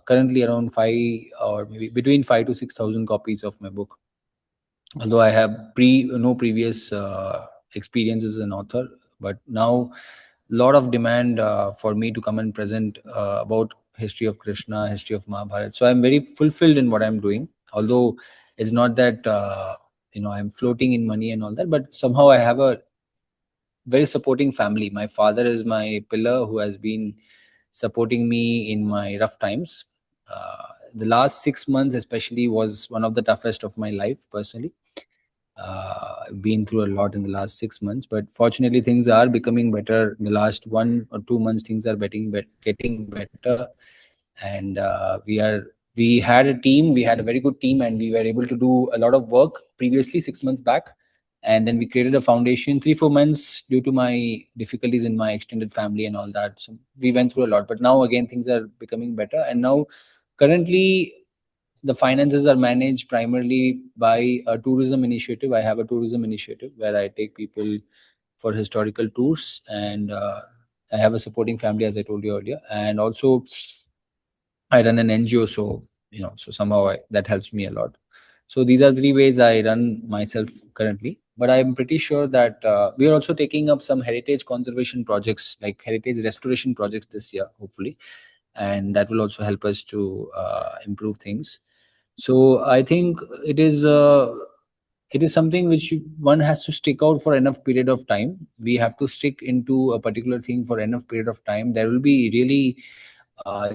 currently around 5 or maybe between 5 to 6,000 copies of my book. Although I have no previous experience as an author, but now a lot of demand for me to come and present about history of Krishna, history of Mahabharata. So I'm very fulfilled in what I'm doing. Although it's not that I'm floating in money and all that, but somehow I have a very supporting family. My father is my pillar who has been supporting me in my rough times. The last 6 months especially was one of the toughest of my life personally. I've been through a lot in the last 6 months, but fortunately things are becoming better. In the last 1 or 2 months, things are getting better, and we had a very good team, and we were able to do a lot of work previously 6 months back, and then we created a foundation 3-4 months due to my difficulties in my extended family and all that. So we went through a lot, but now again things are becoming better, and now currently the finances are managed primarily by a tourism initiative. I have a tourism initiative where I take people for historical tours, and I have a supporting family, as I told you earlier, and also I run an NGO. So somehow that helps me a lot. So these are 3 ways I run myself currently. But I'm pretty sure that we are also taking up some heritage conservation projects, like heritage restoration projects this year, hopefully, and that will also help us to improve things. So I think it is something which one has to stick out for enough period of time. We have to stick into a particular thing for enough period of time. There will be really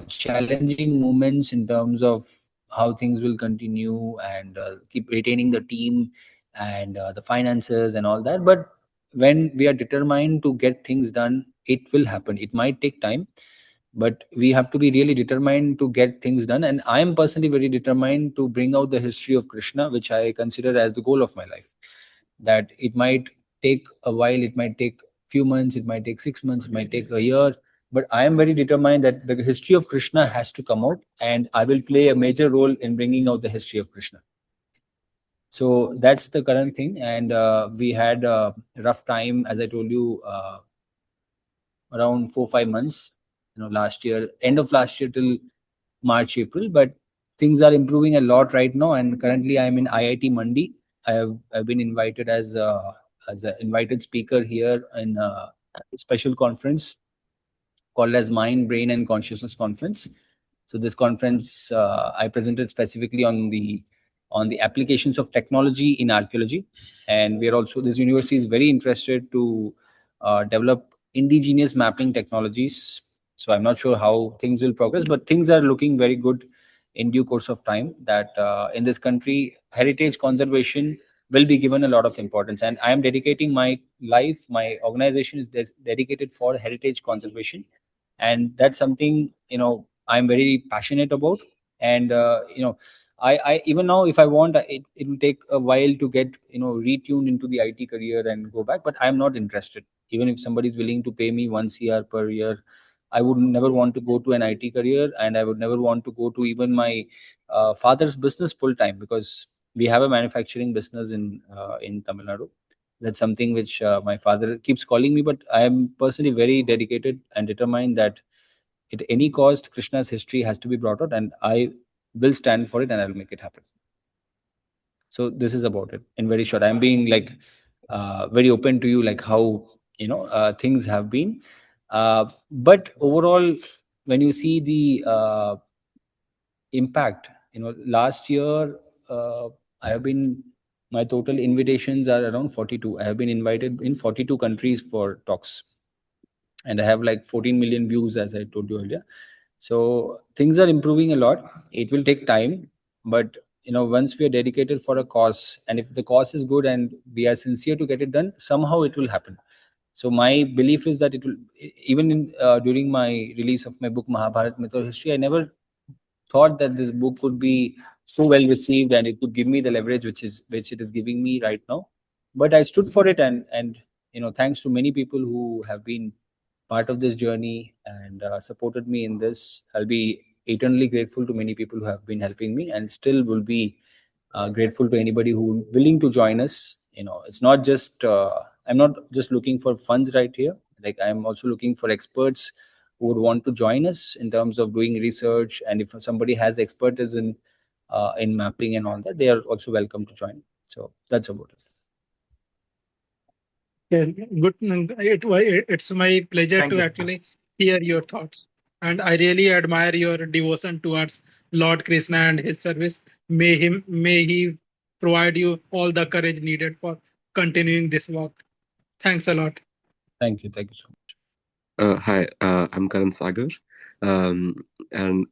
challenging moments in terms of how things will continue, and keep retaining the team and the finances and all that. But when we are determined to get things done, it will happen. It might take time, but we have to be really determined to get things done. And I am personally very determined to bring out the history of Krishna, which I consider as the goal of my life. That it might take a while, it might take few months, it might take 6 months, it might take a year, but I am very determined that the history of Krishna has to come out, and I will play a major role in bringing out the history of Krishna. So that's the current thing. And we had a rough time, as I told you, around 4-5 months, last year, end of last year till March, April. But things are improving a lot right now, and currently I'm in IIT Mandi. I've been invited as an invited speaker here in a special conference called as Mind, Brain and Consciousness Conference. So this conference, I presented specifically on the on the applications of technology in archaeology. And we are also, this university is very interested to develop indigenous mapping technologies. So I'm not sure how things will progress, but things are looking very good in due course of time, that in this country, heritage conservation will be given a lot of importance. And I am dedicating my life, my organization is dedicated for heritage conservation. And that's something, I'm very passionate about. And I even now, if I want, it will take a while to get retuned into the IT career and go back, but I'm not interested. Even if somebody is willing to pay me 1 crore per year, I would never want to go to an IT career, and I would never want to go to even my father's business full time, because we have a manufacturing business in Tamil Nadu. That's something which my father keeps calling me, but I am personally very dedicated and determined that at any cost, Krishna's history has to be brought out, and I will stand for it, and I'll make it happen. So this is about it in very short. I'm being like very open to you, like how things have been. But overall, when you see the impact, last year I have been, my total invitations are around 42. I have been invited in 42 countries for talks, and I have like 14 million views, as I told you earlier. So things are improving a lot. It will take time, but once we are dedicated for a cause, and if the cause is good and we are sincere to get it done, somehow it will happen. So my belief is that it will, even during my release of my book Mahabharat Myth or History, I never thought that this book would be so well received and it could give me the leverage which it is giving me right now. But I stood for it, and thanks to many people who have been part of this journey and supported me in this. I'll be eternally grateful to many people who have been helping me, and still will be grateful to anybody who willing to join us. It's not just I'm not just looking for funds right here. Like, I'm also looking for experts who would want to join us in terms of doing research, and if somebody has expertise in mapping and all that, they are also welcome to join. So that's about it. Yeah, good. It's my pleasure Thank to you. actually hear your thoughts. And I really admire your devotion towards Lord Krishna and his service. May he provide you all the courage needed for continuing this work. Thanks a lot. Thank you so much. Hi, I'm Karan Sagar, and I'm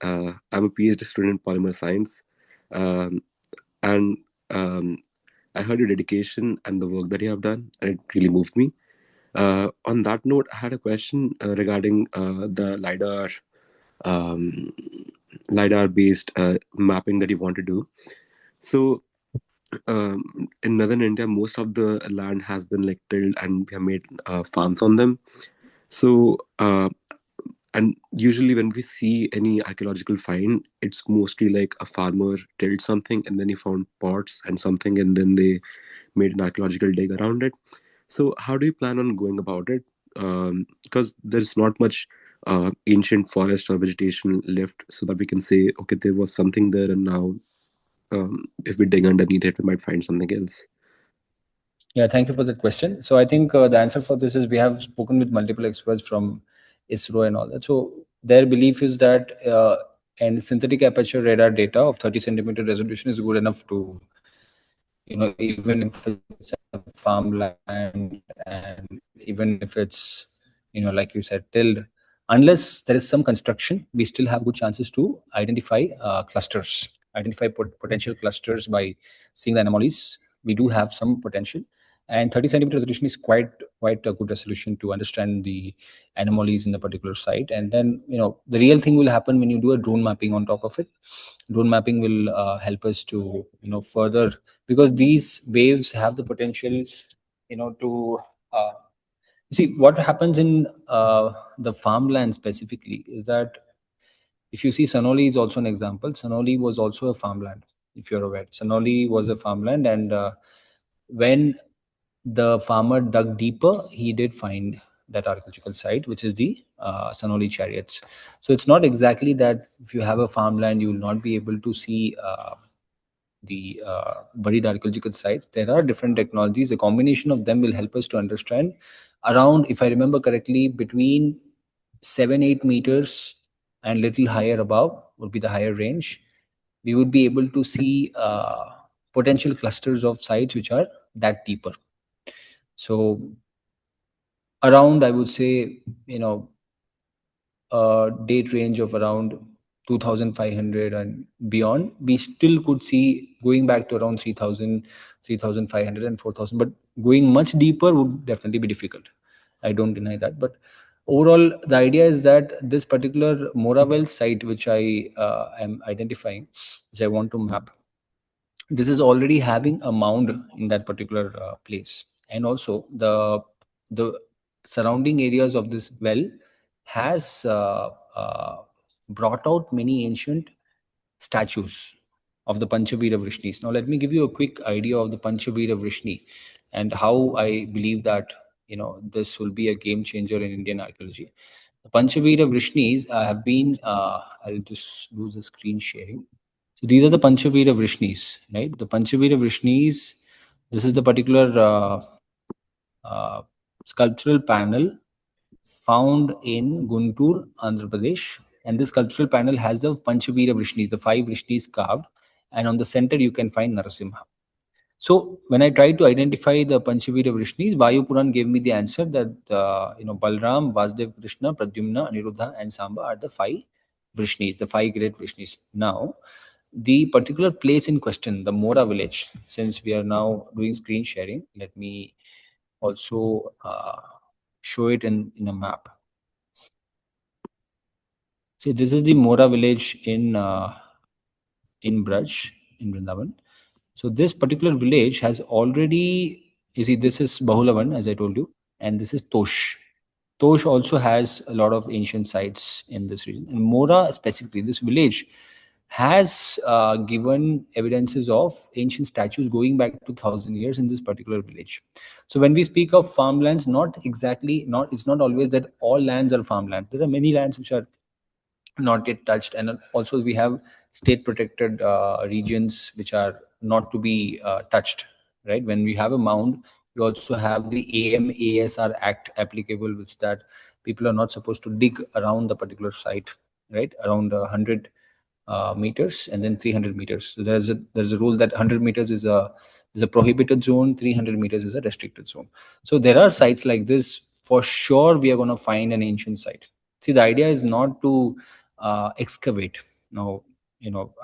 a PhD student in polymer science. Um, and I heard your dedication and the work that you have done, and it really moved me. On that note, I had a question regarding the um, LiDAR-based mapping that you want to do. So, in northern India, most of the land has been like tilled, and we have made farms on them. So, and usually when we see any archaeological find, it's mostly like a farmer tilled something and then he found pots and something, and then they made an archaeological dig around it. So how do you plan on going about it? Because there's not much ancient forest or vegetation left, so that we can say, okay, there was something there, and now if we dig underneath it, we might find something else. Yeah, thank you for that question. So I think the answer for this is, we have spoken with multiple experts from ISRO and all that. So their belief is that and synthetic aperture radar data of 30 centimeter resolution is good enough to, even if it's a farmland, and even if it's, like you said, tilled, unless there is some construction, we still have good chances to identify clusters, identify potential clusters by seeing the anomalies. We do have some potential, and 30 centimeter resolution is quite a good resolution to understand the anomalies in the particular site. And then, the real thing will happen when you do a drone mapping on top of it. Drone mapping will help us to, further, because these waves have the potential, to see what happens in the farmland specifically is that, if you see, Sanoli is also an example. Sanoli was also a farmland, if you're aware. Sanoli was a farmland, and when the farmer dug deeper, he did find that archaeological site, which is the Sanoli chariots. So it's not exactly that if you have a farmland, you will not be able to see the buried archaeological sites. There are different technologies. A combination of them will help us to understand around, if I remember correctly, between 7-8 meters and little higher above would be the higher range. We would be able to see potential clusters of sites which are that deeper. So around, I would say, a date range of around 2500 and beyond, we still could see going back to around 3000, 3500 and 4000, but going much deeper would definitely be difficult. I don't deny that. But overall, the idea is that this particular Mora site, which I am identifying, which I want to map, this is already having a mound in that particular place, and also the surrounding areas of this well has brought out many ancient statues of the Panchavira Vrishnis. Now let me give you a quick idea of the Panchavira Vrishni and how I believe that this will be a game changer in Indian archaeology. The Panchavira Vrishnis have been I'll just do the screen sharing. So these are the Panchavira Vrishnis, right? The Panchavira Vrishnis, this is the particular sculptural panel found in Guntur, Andhra Pradesh. And this sculptural panel has the Panchavira Vrishnis, the 5 Vrishnis carved. And on the center, you can find Narasimha. So when I tried to identify the Panchavira Vrishnis, Vayu Puran gave me the answer that Balram, Vasudev, Krishna, Pradyumna, Aniruddha, and Samba are the 5 Vrishnis, the 5 great Vrishnis. Now, the particular place in question, the Mora village, since we are now doing screen sharing, let me also show it in a map. See, this is the Mora village in Braj, in Vrindavan. So this particular village has already, you see, this is Bahulavan, as I told you, and this is Tosh. Tosh also has a lot of ancient sites in this region. And Mora specifically, this village has given evidences of ancient statues going back to 1,000 years in this particular village. So when we speak of farmlands, it's not always that all lands are farmland. There are many lands which are not yet touched, and also we have state protected regions which are not to be touched, right? When we have a mound, we also have the AMASR Act applicable, which that people are not supposed to dig around the particular site, right? Around 100 meters and then 300 meters. So there's a rule that 100 meters is a prohibited zone, 300 meters is a restricted zone. So there are sites like this. For sure, we are going to find an ancient site. See, the idea is not to excavate. Now,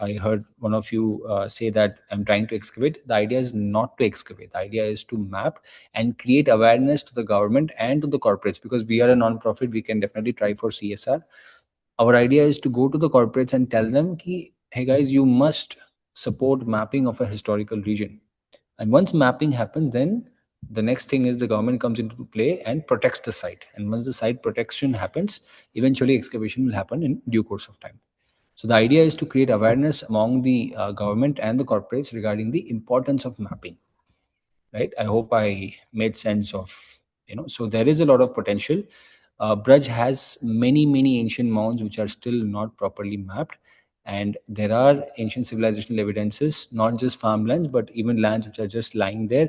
I heard one of you say that I'm trying to excavate. The idea is not to excavate. The idea is to map and create awareness to the government and to the corporates, because we are a non-profit. We can definitely try for CSR. Our idea is to go to the corporates and tell them, hey guys, you must support mapping of a historical region. And once mapping happens, then the next thing is the government comes into play and protects the site. And once the site protection happens, eventually excavation will happen in due course of time. So the idea is to create awareness among the government and the corporates regarding the importance of mapping, right? I hope I made sense of, so there is a lot of potential. Braj has many ancient mounds which are still not properly mapped. And there are ancient civilizational evidences, not just farmlands, but even lands which are just lying there,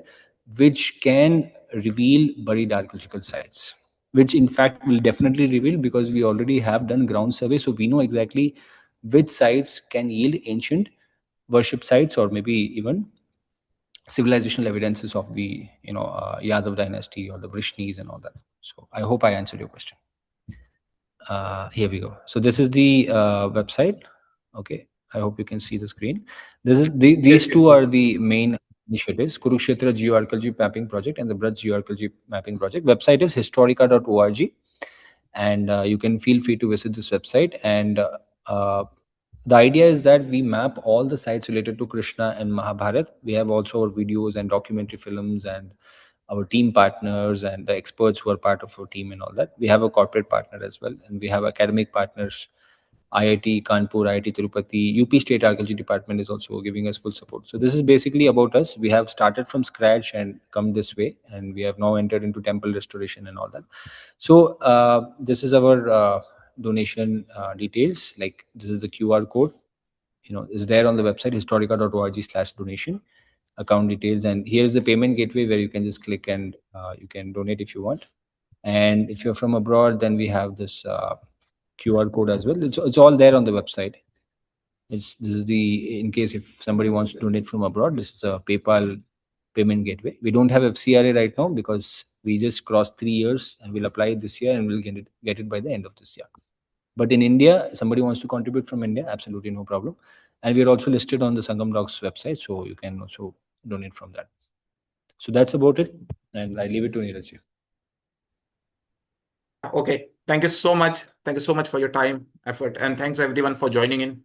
which can reveal buried archaeological sites, which in fact will definitely reveal, because we already have done ground survey. So we know exactly which sites can yield ancient worship sites, or maybe even civilizational evidences of the Yadav dynasty or the Vrishnis and all that. So I hope I answered your question. Here we go. So this is the website. Okay, I hope you can see the screen. These two are the main initiatives: Kurukshetra Geoarchaeology Mapping Project and the Braj Geoarchaeology Mapping Project. Website is historica.org, and you can feel free to visit this website. And the idea is that we map all the sites related to Krishna and Mahabharat. We have also our videos and documentary films and our team partners and the experts who are part of our team and all that. We have a corporate partner as well, and we have academic partners. IIT Kanpur, IIT Tirupati, UP State Archaeology Department is also giving us full support. So this is basically about us. We have started from scratch and come this way, and we have now entered into temple restoration and all that. So this is our donation details. Like, this is the QR code, is there on the website historica.org/donation, account details. And here's the payment gateway where you can just click and you can donate if you want. And if you're from abroad, then we have this QR code as well. It's all there on the website. This is in case if somebody wants to donate from abroad, this is a PayPal payment gateway. We don't have FCRA right now because we just crossed 3 years and we'll apply it this year and we'll get it by the end of this year. But in India, somebody wants to contribute from India, absolutely no problem. And we're also listed on the Sangam Docs website, so you can also donate from that. So that's about it. And I leave it to Neeraj. Okay. Thank you so much. Thank you so much for your time, effort, and thanks everyone for joining in.